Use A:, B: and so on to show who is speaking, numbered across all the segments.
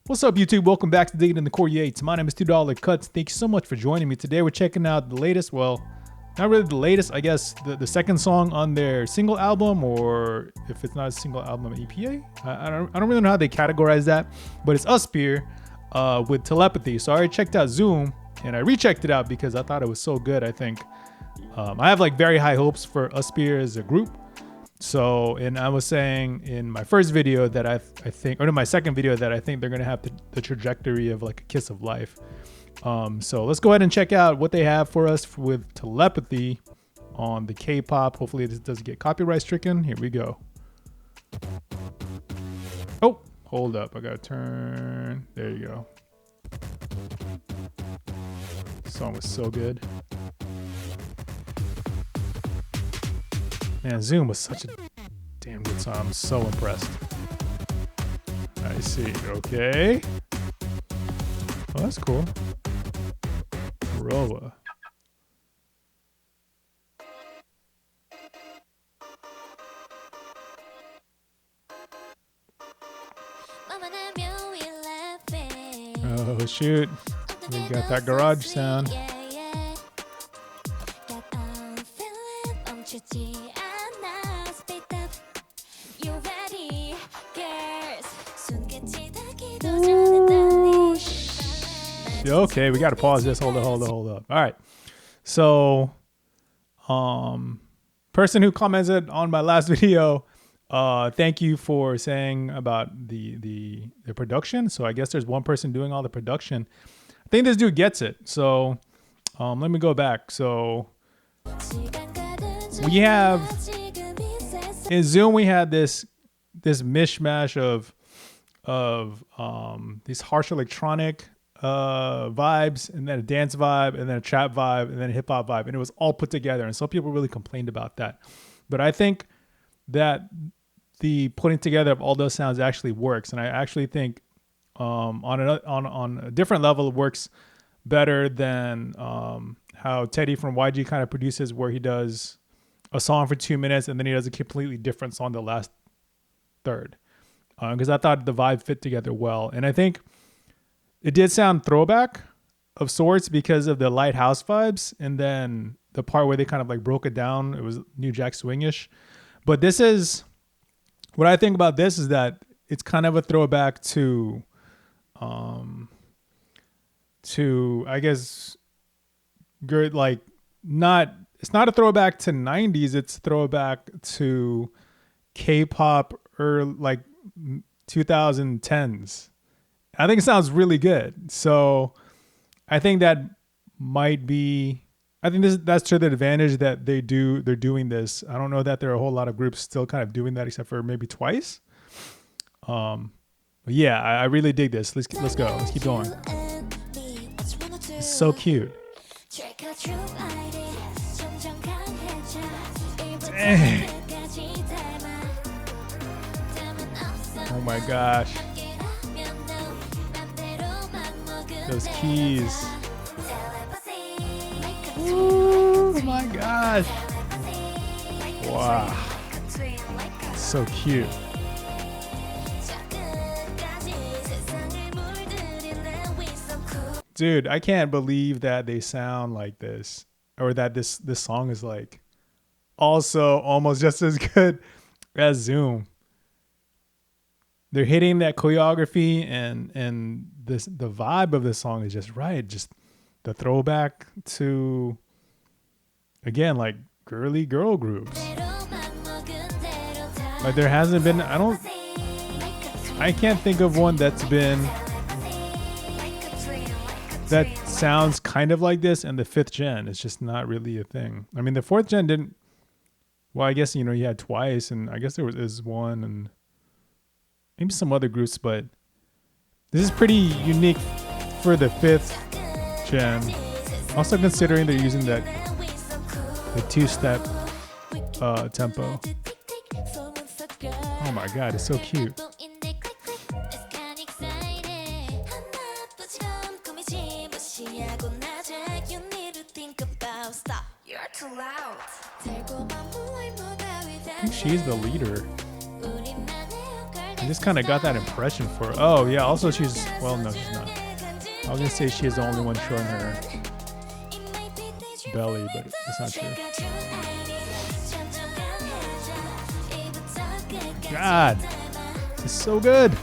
A: What's up, YouTube? Welcome back to Digging in the Core Yates. My name is $2 Cuts. Thank you so much for joining me. Today we're checking out the latest, well, not really the latest, I guess, the second song on their single album, or if it's not a single album, EPA. I don't really know how they categorize that, but it's USPEER with Telepathy. So I already checked out Zoom, and I rechecked it out because I thought it was so good. I think I have like very high hopes for USPEER as a group. So, and I was saying in my first video that I think, or in my second video, that I think they're going to have the trajectory of like a Kiss of Life. So let's go ahead and check out what they have for us with Telepathy on the K-pop. Hopefully this doesn't get copyright stricken. Here we go. Oh, hold up. I got to turn. There you go. This song was so good. Man, Zoom was such a damn good song. I'm so impressed. I see. Okay. Oh, that's cool. Roa. Oh, shoot. We got that garage sound. Okay, we got to pause this. Hold up. All right. So, person who commented on my last video, thank you for saying about the production. So I guess there's one person doing all the production. I think this dude gets it. So, let me go back. So we have in Zoom, we had this mishmash of these harsh electronic vibes, and then a dance vibe, and then a trap vibe, and then a hip hop vibe, and it was all put together. And some people really complained about that, but I think that the putting together of all those sounds actually works, and I actually think on a different level it works better than how Teddy from YG kind of produces, where he does a song for 2 minutes and then he does a completely different song the last third, because I thought the vibe fit together well. And I think it did sound throwback of sorts because of the light house vibes, and then the part where they kind of like broke it down, it was New Jack Swingish. But this is what I think about this is that it's kind of a throwback to I guess good, like it's not a throwback to 90s, it's a throwback to K-pop or like 2010s. I think it sounds really good. So I think that might be, I think that's to the advantage that they're doing this. I don't know that there are a whole lot of groups still kind of doing that, except for maybe twice. But yeah, I really dig this. Let's go. Let's keep going. It's so cute. Dang. Oh my gosh. Those keys. Oh my gosh. Wow. So cute. Dude, I can't believe that they sound like this, or that this song is like also almost just as good as Zoom. They're hitting that choreography, and the vibe of the song is just right. Just the throwback to, again, like girly girl groups. Like there hasn't been, I can't think of one that sounds kind of like this, and the 5th gen. It's just not really a thing. I mean, the 4th gen didn't, well, I guess, you had Twice, and I guess there was one, and maybe some other groups, but this is pretty unique for the 5th gen. Also considering they're using the 2-step tempo. Oh my God, it's so cute. I think she's the leader. I just kind of got that impression for. Oh yeah. Also, she's well. No, she's not. I was gonna say she is the only one showing her belly, but it's not true. God, it's so good.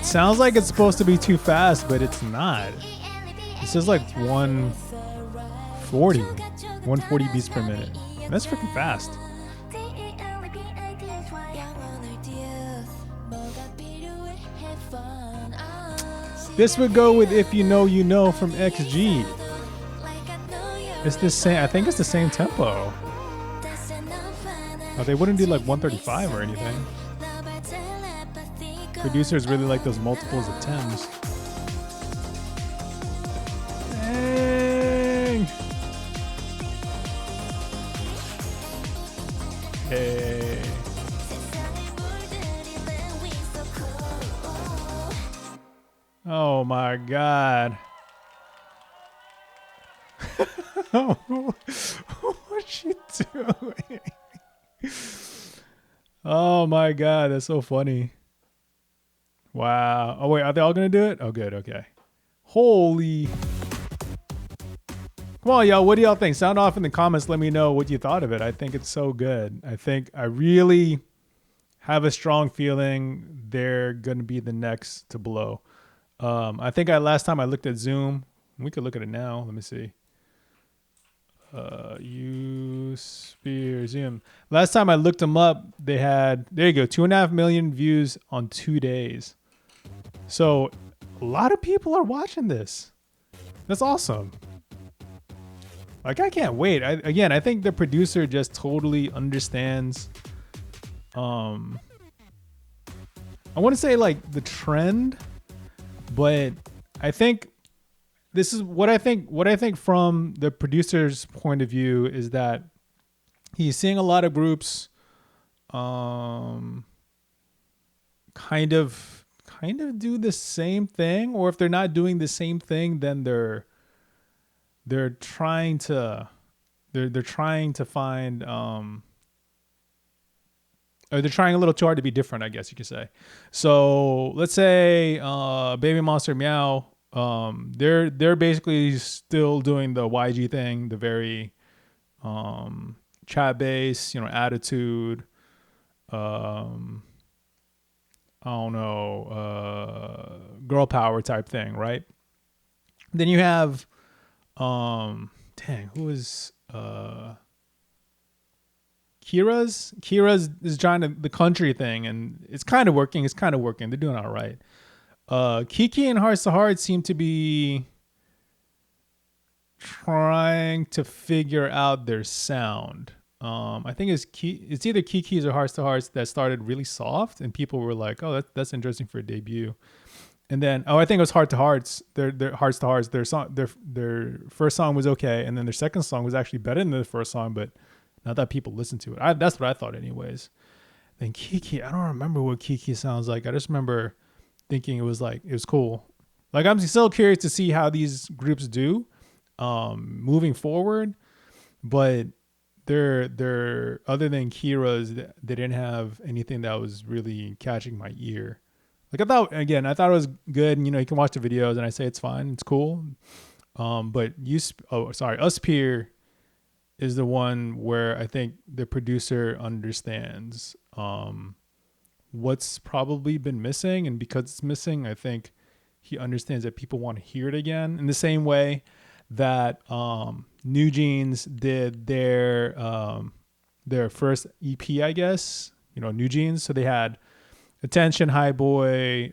A: Sounds like it's supposed to be too fast, but it's not. This is like 140 beats per minute. That's freaking fast. This would go with If You Know You Know from XG. It's the same. I think it's the same tempo. Oh, they wouldn't do like 135 or anything. Producers really like those multiples of 10s. Dang. Hey. Oh my God. What's she doing? Oh my God, that's so funny. Wow. Oh wait, are they all gonna do it? Oh good, okay. Holy. Come on, y'all. What do y'all think? Sound off in the comments. Let me know what you thought of it. I think it's so good. I really have a strong feeling they're gonna be the next to blow. I think last time I looked at Zoom, we could look at it now. Let me see. USPEER Zoom. Last time I looked them up, they had, there you go, 2.5 million views on 2 days. So a lot of people are watching this. That's awesome. Like, I can't wait. I think the producer just totally understands. I want to say like the trend, but I think this is what I think from the producer's point of view is that he's seeing a lot of groups kind of do the same thing, or if they're not doing the same thing, then they're trying to find or they're trying a little too hard to be different, I guess you could say. So let's say Baby Monster Meow, they're basically still doing the YG thing, the very chat based, attitude, I don't know, girl power type thing, right? Then you have who is Kira's is trying the country thing, and it's kind of working. They're doing all right. Kiki and Hearts to Heart seem to be trying to figure out their sound. I think it's either Kiki's or Hearts to Hearts that started really soft, and people were like, "Oh, that's interesting for a debut." And then, I think it was Heart to Hearts. Their Hearts to Hearts. Their first song was okay, and then their second song was actually better than the first song, but not that people listened to it. That's what I thought, anyways. Then Kiki, I don't remember what Kiki sounds like. I just remember thinking it was cool. Like, I'm still curious to see how these groups do moving forward, but they're other than Kira's, they didn't have anything that was really catching my ear. Like, I thought it was good, and you can watch the videos and I say it's fine, it's cool. But USPEER is the one where I think the producer understands what's probably been missing, and because it's missing, I think he understands that people want to hear it again, in the same way that New Jeans did their first EP, I guess, New Jeans. So they had Attention, High Boy,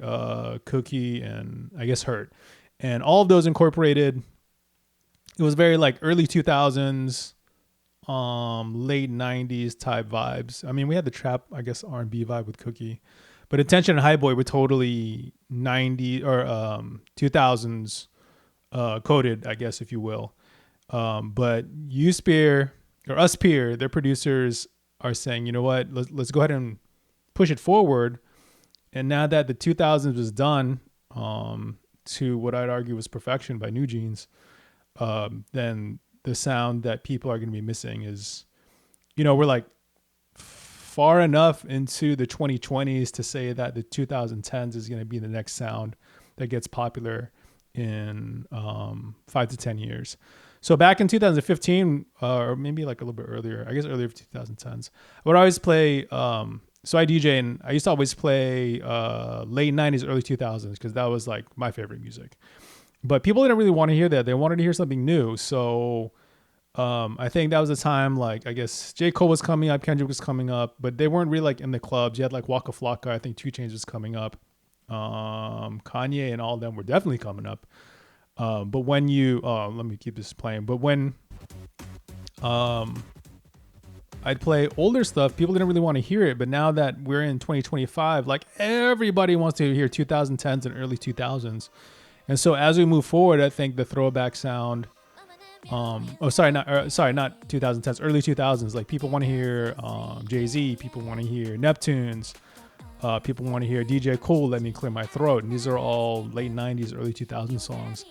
A: Cookie, and I guess Hurt, and all of those incorporated. It was very like early 2000s, late 90s type vibes. I mean, we had the trap, I guess, R&B vibe with Cookie, but Attention and High Boy were totally 90 or 2000s coded, I guess, if you will. But USPEER, their producers are saying, you know what, let's go ahead and push it forward. And now that the 2000s was done, to what I'd argue was perfection by New Jeans, then the sound that people are going to be missing is, we're like far enough into the 2020s to say that the 2010s is going to be the next sound that gets popular in 5 to 10 years. So back in 2015, or maybe like a little bit earlier, I guess earlier 2010s, I would always play, so I DJ and I used to always play late 90s, early 2000s, because that was like my favorite music. But people didn't really want to hear that. They wanted to hear something new. So I think that was the time, like, I guess J. Cole was coming up, Kendrick was coming up, but they weren't really like in the clubs. You had like Waka Flocka, I think 2 Chainz was coming up. Kanye and all of them were definitely coming up. But when you, let me keep this playing. But when I'd play older stuff, people didn't really want to hear it. But now that we're in 2025, like everybody wants to hear 2010s and early 2000s. And so as we move forward, I think the throwback sound, not 2010s, early 2000s. Like people want to hear Jay-Z, people want to hear Neptunes, people want to hear DJ Kool, Let Me Clear My Throat. And these are all late 90s, early 2000s songs.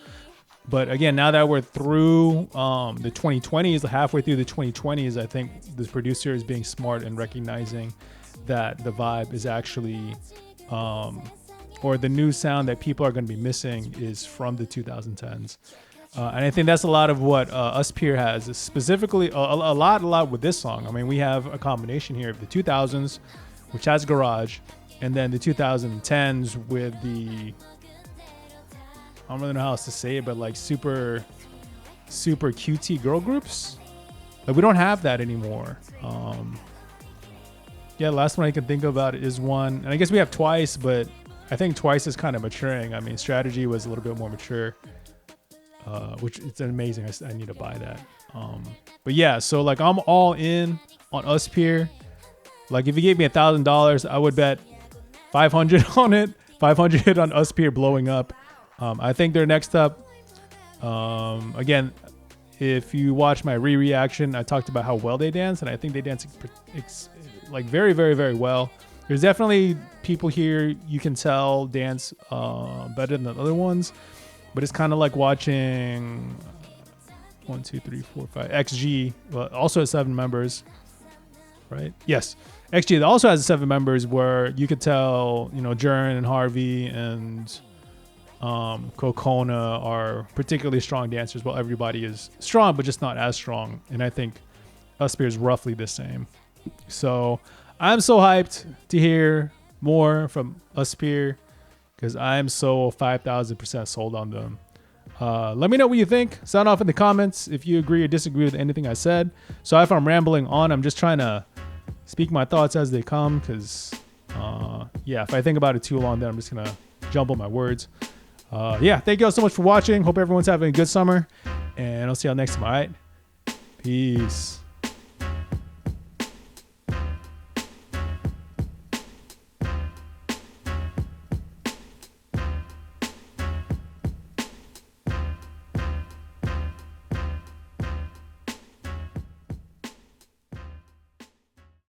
A: But again, now that we're through the 2020s, halfway through the 2020s, I think the producer is being smart and recognizing that the vibe is actually, or the new sound that people are going to be missing is from the 2010s. And I think that's a lot of what USPEER has, specifically a lot with this song. I mean, we have a combination here of the 2000s, which has garage, and then the 2010s with the, I don't really know how else to say it, but like super cutesy girl groups. Like we don't have that anymore. The last one I can think about is one, and I guess we have Twice, but I think Twice is kind of maturing. I mean, Strategy was a little bit more mature, which it's amazing. I need to buy that. But yeah, so like I'm all in on USPEER. Like if you gave me $1,000, I would bet 500 on it. 500 on USPEER blowing up. I think they're next up. Again, if you watch my reaction, I talked about how well they dance, and I think they dance like very, very, very well. There's definitely people here you can tell dance better than other ones, but it's kind of like watching 1, 2, 3, 4, 5 XG. Well, also has 7 members, right? Yes, XG also has 7 members where you could tell, Jern and Harvey and Kokona are particularly strong dancers, while everybody is strong but just not as strong. And I think USPEER is roughly the same. So I'm so hyped to hear more from USPEER because I'm so 5,000% sold on them. Let me know what you think. Sound off in the comments if you agree or disagree with anything I said. So if I'm rambling on, I'm just trying to speak my thoughts as they come because if I think about it too long, then I'm just gonna jumble my words. Thank you all so much for watching. Hope everyone's having a good summer, and I'll see y'all next time. All right, peace.